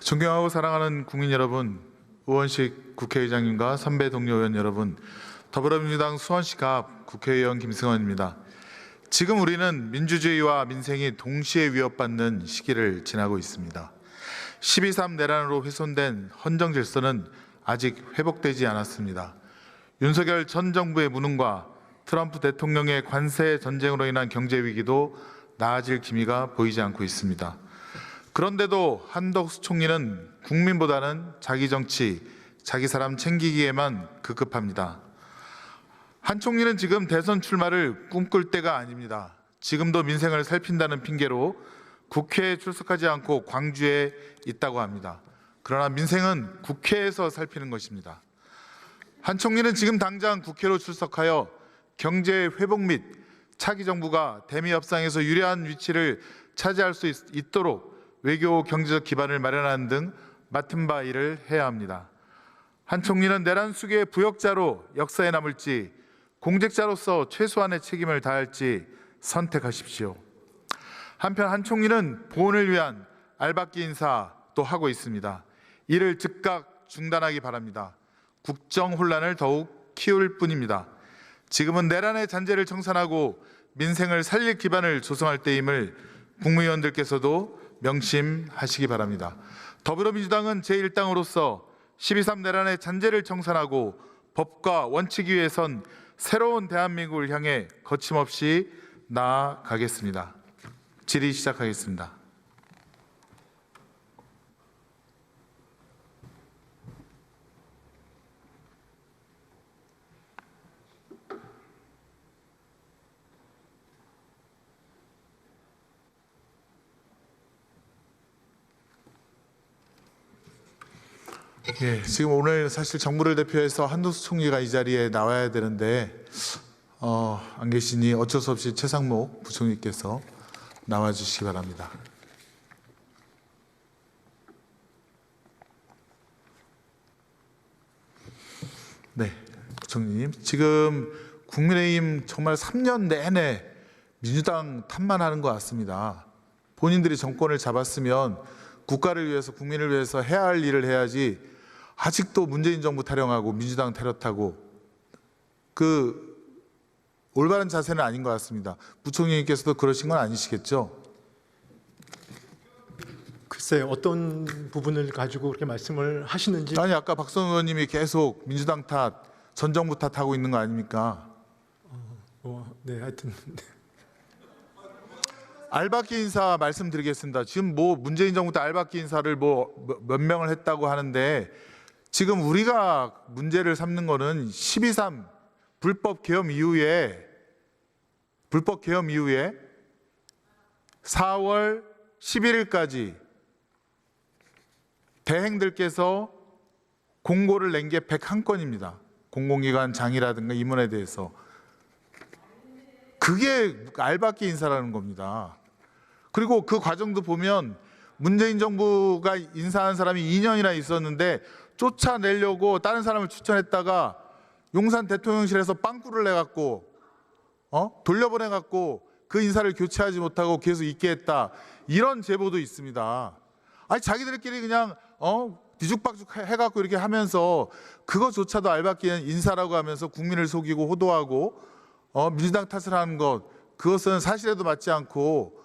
존경하고 사랑하는 국민 여러분, 우원식 국회의장님과 선배 동료 의원 여러분, 더불어민주당 수원시갑 국회의원 김승원입니다. 지금 우리는 민주주의와 민생이 동시에 위협받는 시기를 지나고 있습니다. 12.3 내란으로 훼손된 헌정 질서는 아직 회복되지 않았습니다. 윤석열 전 정부의 무능과 트럼프 대통령의 관세 전쟁으로 인한 경제 위기도 나아질 기미가 보이지 않고 있습니다. 그런데도 한덕수 총리는 국민보다는 자기 정치, 자기 사람 챙기기에만 급급합니다. 한 총리는 지금 대선 출마를 꿈꿀 때가 아닙니다. 지금도 민생을 살핀다는 핑계로 국회에 출석하지 않고 광주에 있다고 합니다. 그러나 민생은 국회에서 살피는 것입니다. 한 총리는 지금 당장 국회로 출석하여 경제 회복 및 차기 정부가 대미 협상에서 유리한 위치를 차지할 수 있도록 외교 경제적 기반을 마련하는 등 맡은 바 일을 해야 합니다. 한 총리는 내란 수괴의 부역자로 역사에 남을지 공직자로서 최소한의 책임을 다할지 선택하십시오. 한편 한 총리는 보훈을 위한 알박기 인사도 하고 있습니다. 이를 즉각 중단하기 바랍니다. 국정 혼란을 더욱 키울 뿐입니다. 지금은 내란의 잔재를 청산하고 민생을 살릴 기반을 조성할 때임을 국무위원들께서도 명심하시기 바랍니다. 더불어민주당은 제1당으로서 12.3 내란의 잔재를 청산하고 법과 원칙 위에 선 새로운 대한민국을 향해 거침없이 나아가겠습니다. 질의 시작하겠습니다. 지금 오늘 사실 정부를 대표해서 한덕수 총리가 이 자리에 나와야 되는데 안 계시니 어쩔 수 없이 최상목 부총리께서 나와 주시기 바랍니다. 네, 부총리님, 지금 국민의힘 정말 3년 내내 민주당 탓만 하는 것 같습니다. 본인들이 정권을 잡았으면 국가를 위해서 국민을 위해서 해야 할 일을 해야지 아직도 문재인 정부 타령하고 민주당 타령하고 그 올바른 자세는 아닌 것 같습니다. 부총리님께서도 그러신 건 아니시겠죠? 글쎄요, 어떤 부분을 가지고 그렇게 말씀을 하시는지. 아니, 아까 박성호 의원님이 계속 민주당 탓, 전 정부 탓하고 있는 거 아닙니까? 네, 하여튼 알박기 인사 말씀드리겠습니다. 지금 뭐 문재인 정부 때 알박기 인사를 몇 명을 했다고 하는데 지금 우리가 문제를 삼는 거는 12.3 불법 계엄 이후에 4월 11일까지 대행들께서 공고를 낸 게 101건입니다. 공공기관 장이라든가 임원에 대해서. 그게 알박기 인사라는 겁니다. 그리고 그 과정도 보면 문재인 정부가 인사한 사람이 2년이나 있었는데 쫓아내려고 다른 사람을 추천했다가 용산 대통령실에서 빵꾸를 내갖고 돌려보내갖고 그 인사를 교체하지 못하고 계속 있게 했다. 이런 제보도 있습니다. 아니, 자기들끼리 그냥 뒤죽박죽 해갖고 이렇게 하면서 그거조차도 알박기 인사라고 하면서 국민을 속이고 호도하고 민주당 탓을 하는 것, 그것은 사실에도 맞지 않고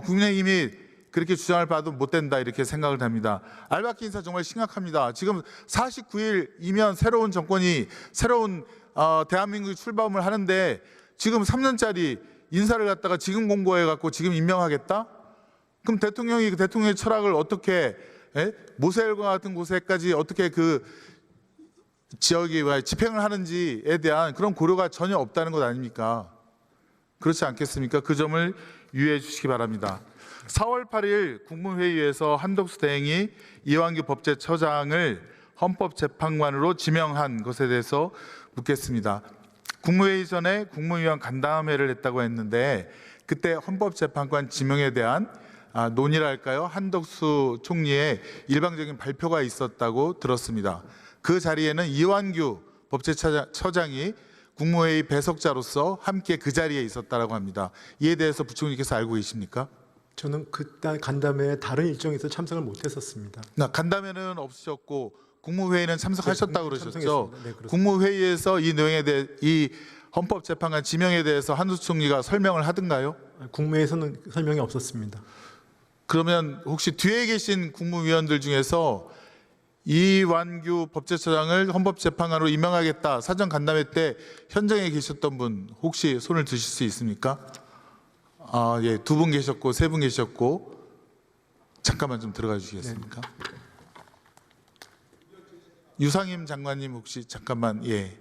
국민의힘이 그렇게 주장을 봐도 못 된다, 이렇게 생각을 합니다. 알박기 인사 정말 심각합니다. 지금 49일이면 새로운 정권이 새로운 대한민국이 출범을 하는데 지금 3년짜리 인사를 갖다가 지금 공고해 갖고 지금 임명하겠다? 그럼 대통령이 그 대통령의 철학을 어떻게 모세혈과 같은 곳에까지 어떻게 그 지역이 집행을 하는지에 대한 그런 고려가 전혀 없다는 것 아닙니까? 그렇지 않겠습니까? 그 점을 유의해 주시기 바랍니다. 4월 8일 국무회의에서 한덕수 대행이 이완규 법제처장을 헌법재판관으로 지명한 것에 대해서 묻겠습니다. 국무회의 전에 국무위원 간담회를 했다고 했는데 그때 헌법재판관 지명에 대한 논의랄까요? 한덕수 총리의 일방적인 발표가 있었다고 들었습니다. 그 자리에는 이완규 법제처장이 국무회의 배석자로서 함께 그 자리에 있었다고 합니다. 이에 대해서 부총리께서 알고 계십니까? 저는 그때 간담회 다른 일정에서 참석을 못했었습니다. 간담회는 없으셨고 국무회의는 참석하셨다고 그러셨죠? 참석했습니다. 네, 그렇습니다. 국무회의에서 이 내용에 대해 이 헌법재판관 지명에 대해서 한두수 총리가 설명을 하던가요? 국무회에서는 설명이 없었습니다. 그러면 혹시 뒤에 계신 국무위원들 중에서 이완규 법제처장을 헌법재판관으로 임명하겠다 사전 간담회 때 현장에 계셨던 분 혹시 손을 드실 수 있습니까? 예, 2분 계셨고 3분 계셨고 잠깐만 좀 들어가 주시겠습니까? 유상임 장관님 혹시 잠깐만 예.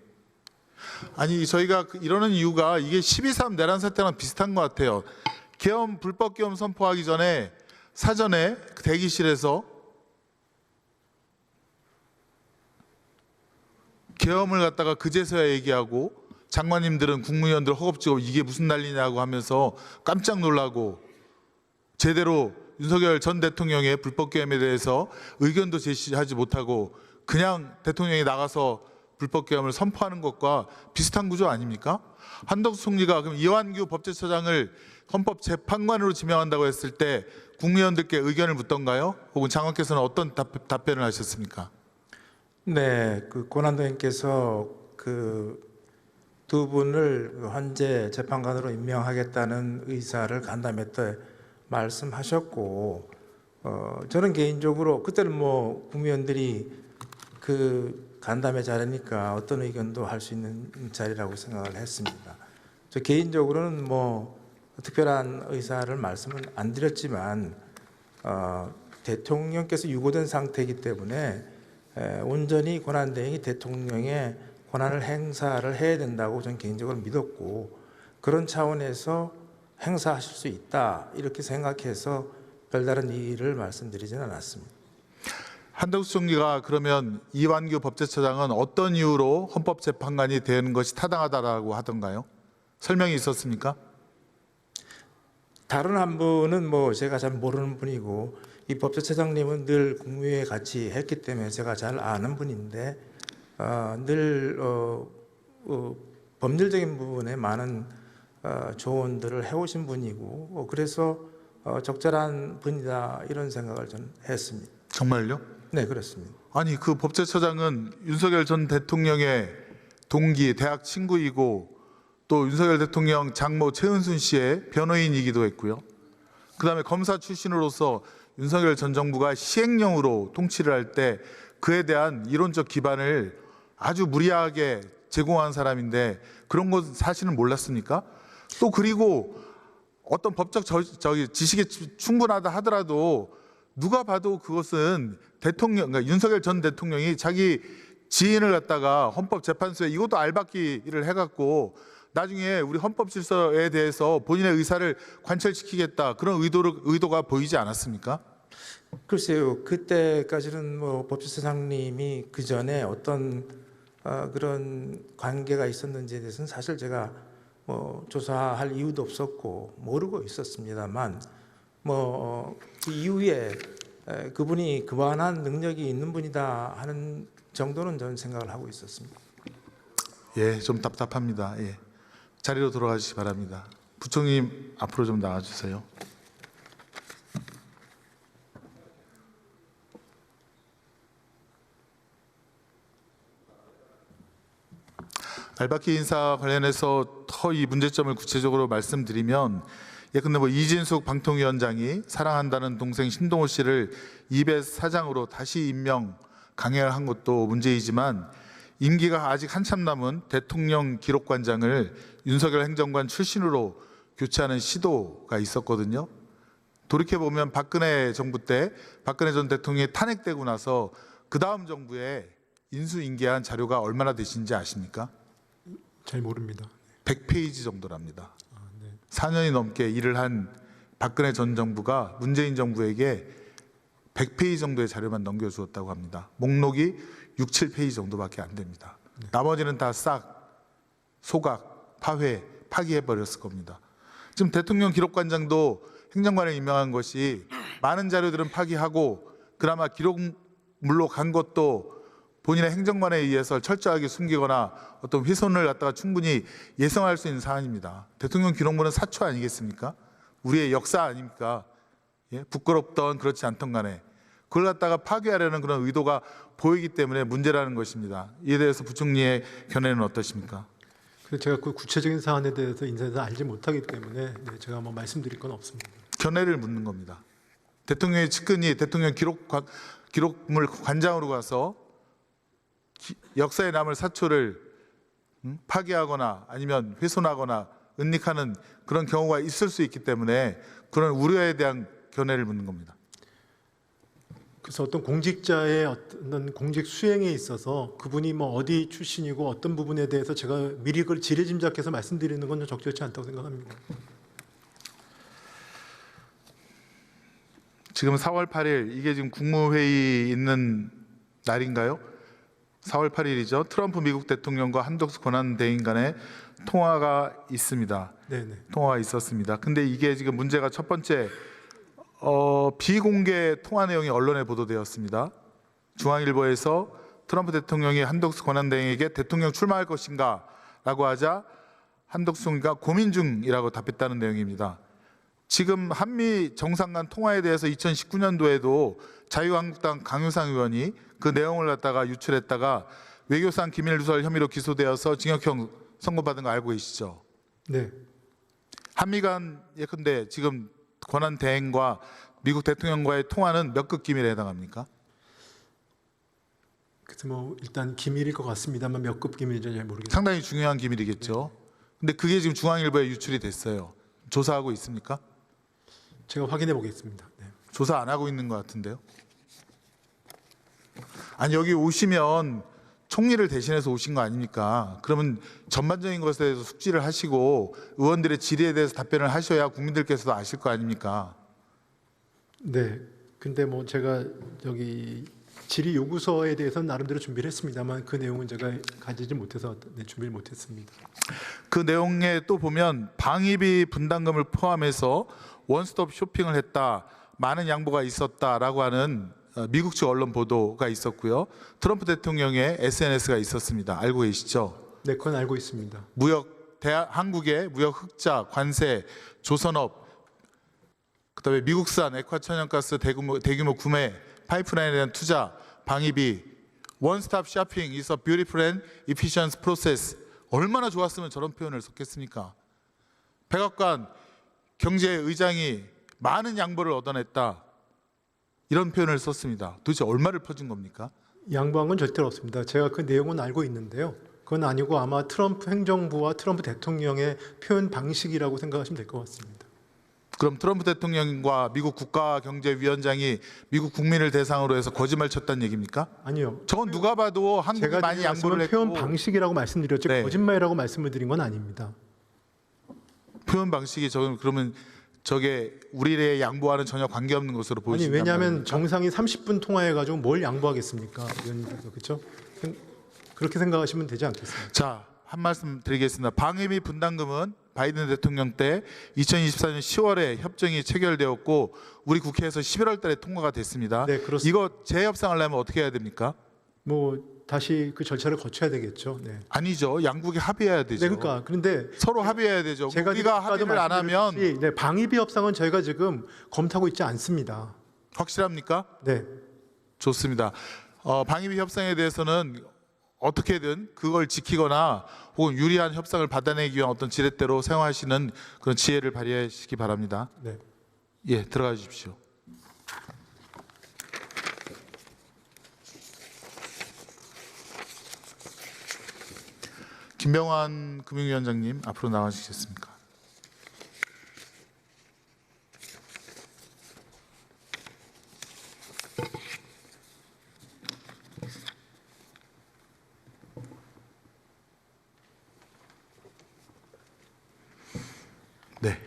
아니 저희가 이러는 이유가 이게 12.3 내란 사태랑 비슷한 것 같아요. 계엄 불법 계엄 선포하기 전에 사전에 대기실에서 계엄을 갖다가 그제서야 얘기하고 장관님들은 국무위원들 허겁지겁 이게 무슨 난리냐고 하면서 깜짝 놀라고 제대로 윤석열 전 대통령의 불법 계엄에 대해서 의견도 제시하지 못하고 그냥 대통령이 나가서 불법 계엄을 선포하는 것과 비슷한 구조 아닙니까? 한덕수 총리가 그럼 이완규 법제처장을 헌법재판관으로 지명한다고 했을 때 국무위원들께 의견을 묻던가요? 혹은 장관께서는 어떤 답변을 하셨습니까? 네, 그 권한도 의원께서 그 2분을 헌재 재판관으로 임명하겠다는 의사를 간담회 때 말씀하셨고, 저는 개인적으로 그때는 뭐 국무위원들이 그 간담회 자리니까 어떤 의견도 할 수 있는 자리라고 생각을 했습니다. 저 개인적으로는 뭐 특별한 의사를 말씀은 안 드렸지만 대통령께서 유고된 상태이기 때문에 온전히 권한대행이 대통령의 권한을 행사를 해야 된다고 저는 개인적으로 믿었고 그런 차원에서 행사하실 수 있다 이렇게 생각해서 별다른 이의를 말씀드리지는 않았습니다. 한덕수 총리가 그러면 이완규 법제처장은 어떤 이유로 헌법재판관이 되는 것이 타당하다라고 하던가요? 설명이 있었습니까? 다른 한 분은 뭐 제가 잘 모르는 분이고 이 법제처장님은 늘 국무회에 같이 했기 때문에 제가 잘 아는 분인데 늘 법률적인 부분에 많은 조언들을 해오신 분이고 그래서 적절한 분이다 이런 생각을 저는 했습니다. 정말요? 네, 그렇습니다. 아니 그 법제처장은 윤석열 전 대통령의 동기, 대학 친구이고 또 윤석열 대통령 장모 최은순 씨의 변호인이기도 했고요. 그다음에 검사 출신으로서 윤석열 전 정부가 시행령으로 통치를 할 때 그에 대한 이론적 기반을 아주 무리하게 제공한 사람인데 그런 것 사실은 몰랐습니까? 또 그리고 어떤 법적 지식이 충분하다 하더라도 누가 봐도 그것은 대통령, 그러니까 윤석열 전 대통령이 자기 지인을 갖다가 헌법재판소에 이것도 알박기를 해갖고 나중에 우리 헌법 질서에 대해서 본인의 의사를 관철시키겠다 그런 의도가 보이지 않았습니까? 글쎄요, 그때까지는 뭐 법제처장님이 그 전에 어떤 그런 관계가 있었는지에 대해서는 사실 제가 뭐 조사할 이유도 없었고 모르고 있었습니다만 그 이후에 그분이 그만한 능력이 있는 분이다 하는 정도는 저는 생각을 하고 있었습니다. 예, 좀 답답합니다. 예. 자리로 돌아가시기 바랍니다. 부총리님 앞으로 좀 나와주세요. 알박기 인사 관련해서 더 이 문제점을 구체적으로 말씀드리면 예컨대 이진숙 방통위원장이 사랑한다는 동생 신동호 씨를 입의 사장으로 다시 임명 강행을 한 것도 문제이지만 임기가 아직 한참 남은 대통령 기록관장을 윤석열 행정관 출신으로 교체하는 시도가 있었거든요. 돌이켜보면 박근혜 정부 때 박근혜 전 대통령이 탄핵되고 나서 그 다음 정부에 인수인계한 자료가 얼마나 되신지 아십니까? 잘 모릅니다. 100페이지 정도랍니다. 4년이 넘게 일을 한 박근혜 전 정부가 문재인 정부에게 100페이지 정도의 자료만 넘겨주었다고 합니다. 목록이 6, 7페이지 정도밖에 안 됩니다. 나머지는 다 싹 소각, 파회, 파기해버렸을 겁니다. 지금 대통령 기록관장도 행정관을 임명한 것이 많은 자료들은 파기하고 그나마 기록물로 간 것도 본인의 행정관에 의해서 철저하게 숨기거나 어떤 훼손을 갖다가 충분히 예상할 수 있는 사안입니다. 대통령 기록물은 사초 아니겠습니까? 우리의 역사 아닙니까? 예? 부끄럽던 그렇지 않던 간에 그걸 갖다가 파괴하려는 그런 의도가 보이기 때문에 문제라는 것입니다. 이에 대해서 부총리의 견해는 어떠십니까? 그래서 제가 그 구체적인 사안에 대해서 인사에서 알지 못하기 때문에 제가 뭐 말씀드릴 건 없습니다. 견해를 묻는 겁니다. 대통령의 측근이 대통령 기록물 관장으로 가서 역사에 남을 사초를 파괴하거나 아니면 훼손하거나 은닉하는 그런 경우가 있을 수 있기 때문에 그런 우려에 대한 견해를 묻는 겁니다. 그래서 어떤 공직자의 어떤 공직 수행에 있어서 그분이 뭐 어디 출신이고 어떤 부분에 대해서 제가 미리 그걸 지레짐작해서 말씀드리는 건 좀 적절치 않다고 생각합니다. 지금 4월 8일 이게 지금 국무회의 있는 날인가요? 4월 8일이죠. 트럼프 미국 대통령과 한덕수 권한대행 간의 통화가 있습니다. 네네. 통화가 있었습니다. 근데 이게 지금 문제가 첫 번째 비공개 통화 내용이 언론에 보도되었습니다. 중앙일보에서 트럼프 대통령이 한덕수 권한대행에게 대통령 출마할 것인가 라고 하자 한덕수가 고민 중이라고 답했다는 내용입니다. 지금 한미 정상 간 통화에 대해서 2019년도에도 자유한국당 강효상 의원이 그 내용을 갖다가 유출했다가 외교상 기밀 누설 혐의로 기소되어서 징역형 선고받은 거 알고 계시죠? 네. 한미 간 예컨대 지금 권한 대행과 미국 대통령과의 통화는 몇 급 기밀에 해당합니까? 그래서 뭐 일단 기밀일 것 같습니다만 몇 급 기밀인지 잘 모르겠습니다. 상당히 중요한 기밀이겠죠. 근데 그게 지금 중앙일보에 유출이 됐어요. 조사하고 있습니까? 제가 확인해 보겠습니다. 네. 조사 안 하고 있는 것 같은데요. 아니 여기 오시면 총리를 대신해서 오신 거 아닙니까? 그러면 전반적인 것에 대해서 숙지를 하시고 의원들의 질의에 대해서 답변을 하셔야 국민들께서도 아실 거 아닙니까? 네. 근데 뭐 제가 여기 질의 요구서에 대해서는 나름대로 준비를 했습니다만 그 내용은 제가 가지지 못해서 준비를 못했습니다. 그 내용에 또 보면 방위비 분담금을 포함해서 원스톱 쇼핑을 했다, 많은 양보가 있었다라고 하는 미국 측 언론 보도가 있었고요. 트럼프 대통령의 SNS가 있었습니다. 알고 계시죠? 네, 그건 알고 있습니다. 한국의 무역 흑자, 관세, 조선업, 그다음에 미국산 액화 천연가스 대규모 구매, 파이프라인에 대한 투자, 방위비, 원스톱 쇼핑 is a beautiful and efficient process. 얼마나 좋았으면 저런 표현을 썼겠습니까? 백악관 경제의장이 많은 양보를 얻어냈다. 이런 표현을 썼습니다. 도대체 얼마를 퍼준 겁니까? 양보한 건 절대로 없습니다. 제가 그 내용은 알고 있는데요. 그건 아니고 아마 트럼프 행정부와 트럼프 대통령의 표현 방식이라고 생각하시면 될 것 같습니다. 그럼 트럼프 대통령과 미국 국가경제위원장이 미국 국민을 대상으로 해서 거짓말 쳤다는 얘기입니까? 아니요. 저건 누가 봐도 한국이 제가 많이 지금 양보를 했고 표현 방식이라고 말씀드렸죠. 네. 거짓말이라고 말씀을 드린 건 아닙니다. 표현 방식이 그러면 저게 우리의 양보와는 전혀 관계없는 것으로 아니 보이신단 왜냐하면 말입니까? 정상이 30분 통화해가지고 뭘 양보하겠습니까? 그렇죠? 그렇게 생각하시면 되지 않겠습니까? 자, 한 말씀 드리겠습니다. 방위비 분담금은 바이든 대통령 때 2024년 10월에 협정이 체결되었고 우리 국회에서 11월 달에 통과가 됐습니다. 네, 그렇습니다. 이거 재협상을 하려면 어떻게 해야 됩니까? 뭐 다시 그 절차를 거쳐야 되겠죠. 네. 아니죠. 양국이 합의해야 되죠. 네, 그러니까 그런데 서로 합의해야 되죠. 제가 우리가 아까도 합의를 안 하면 말씀드렸듯이, 네, 방위비 협상은 저희가 지금 검토하고 있지 않습니다. 확실합니까? 네, 좋습니다. 방위비 협상에 대해서는 어떻게든 그걸 지키거나 혹은 유리한 협상을 받아내기 위한 어떤 지렛대로 사용하시는 그런 지혜를 발휘하시기 바랍니다. 네. 예, 들어가 주십시오. 김병환 금융위원장님 앞으로 나와주시겠습니까? 네.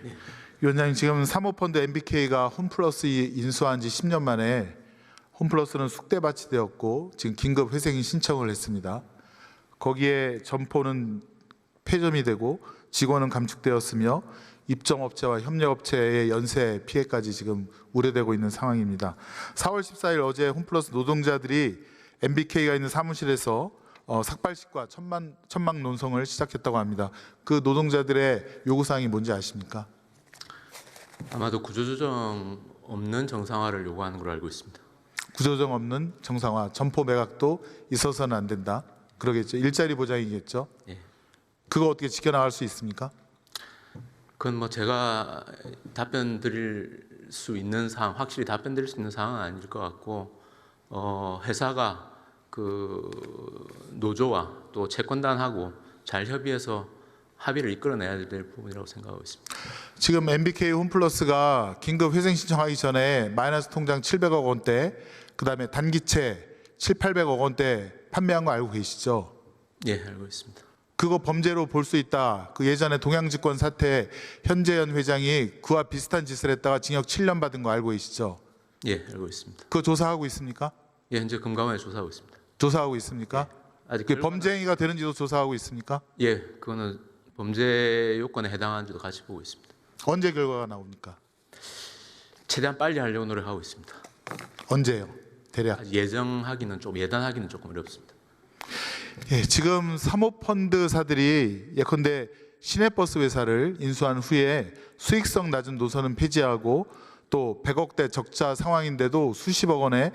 위원장님 지금 사모펀드 MBK가 홈플러스 인수한 지 10년 만에 홈플러스는 숙대밭이 되었고 지금 긴급 회생 신청을 했습니다. 거기에 점포는 폐점이 되고 직원은 감축되었으며 입점업체와 협력업체의 연쇄 피해까지 지금 우려되고 있는 상황입니다. 4월 14일 어제 홈플러스 노동자들이 MBK가 있는 사무실에서 삭발식과 천막 논성을 시작했다고 합니다. 그 노동자들의 요구사항이 뭔지 아십니까? 아마도 구조조정 없는 정상화를 요구하는 걸로 알고 있습니다. 구조정 없는 정상화, 점포 매각도 있어서는 안 된다. 그러겠죠. 일자리 보장이겠죠. 예. 그거 어떻게 지켜나갈 수 있습니까? 그건 뭐 제가 답변 드릴 수 있는 사항, 확실히 답변 드릴 수 있는 상황은 아닐 것 같고, 회사가 그 노조와 또 채권단하고 잘 협의해서 합의를 이끌어내야 될 부분이라고 생각하고 있습니다. 지금 MBK 홈플러스가 긴급 회생 신청하기 전에 마이너스 통장 700억 원대, 그다음에 단기채 7,800억 원대 판매한 거 알고 계시죠? 예, 알고 있습니다. 그거 범죄로 볼 수 있다. 그 예전에 동양증권 사태 현재현 회장이 그와 비슷한 짓을 했다가 징역 7년 받은 거 알고 계시죠? 예, 알고 있습니다. 그거 조사하고 있습니까? 예, 현재 금감원에 조사하고 있습니다. 조사하고 있습니까? 아직 그 결과는- 범죄 행위가 되는지도 조사하고 있습니까? 예, 그거는 범죄 요건에 해당하는지도 같이 보고 있습니다. 언제 결과가 나옵니까? 최대한 빨리 하려고 노력하고 있습니다. 언제요? 대략. 아직 예정하기는 좀 예단하기는 조금 어렵습니다. 예, 지금 사모펀드사들이 예컨대 시내버스 회사를 인수한 후에 수익성 낮은 노선은 폐지하고 또 100억대 적자 상황인데도 수십억 원의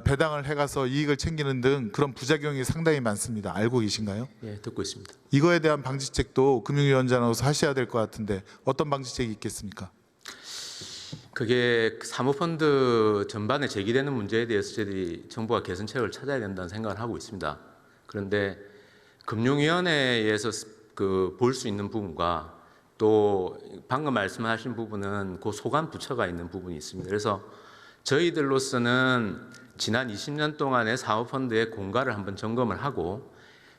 배당을 해가서 이익을 챙기는 등 그런 부작용이 상당히 많습니다. 알고 계신가요? 예, 듣고 있습니다. 이거에 대한 방지책도 금융위원장으로서 하셔야 될 것 같은데 어떤 방지책이 있겠습니까? 그게 사모펀드 전반에 제기되는 문제에 대해서 저희들이 정부가 개선책을 찾아야 된다는 생각을 하고 있습니다. 그런데 금융위원회에서 그 볼 수 있는 부분과 또 방금 말씀하신 부분은 그 소관 부처가 있는 부분이 있습니다. 그래서 저희들로서는 지난 20년 동안의 사모펀드의 공가를 한번 점검을 하고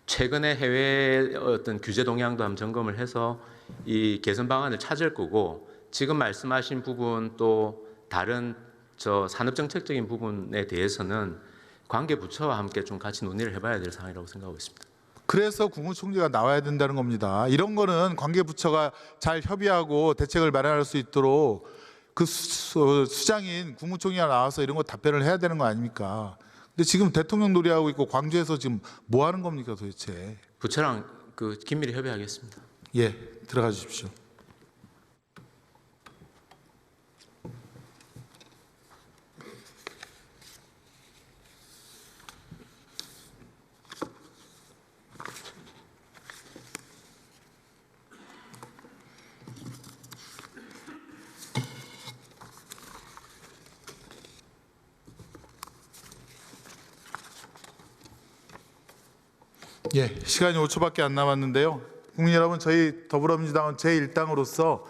최근에 해외 어떤 규제 동향도 한번 점검을 해서 이 개선 방안을 찾을 거고 지금 말씀하신 부분 또 다른 산업정책적인 부분에 대해서는 관계 부처와 함께 좀 같이 논의를 해봐야 될 사항이라고 생각하고 있습니다. 그래서 국무총리가 나와야 된다는 겁니다. 이런 거는 관계부처가 잘 협의하고 대책을 마련할 수 있도록 그 수장인 국무총리가 나와서 이런 거 답변을 해야 되는 거 아닙니까? 근데 지금 대통령 놀이하고 있고 광주에서 지금 뭐 하는 겁니까 도대체? 부처랑 그 긴밀히 협의하겠습니다. 예, 들어가 주십시오. 예, 시간이 5초밖에 안 남았는데요. 국민 여러분, 저희 더불어민주당은 제1당으로서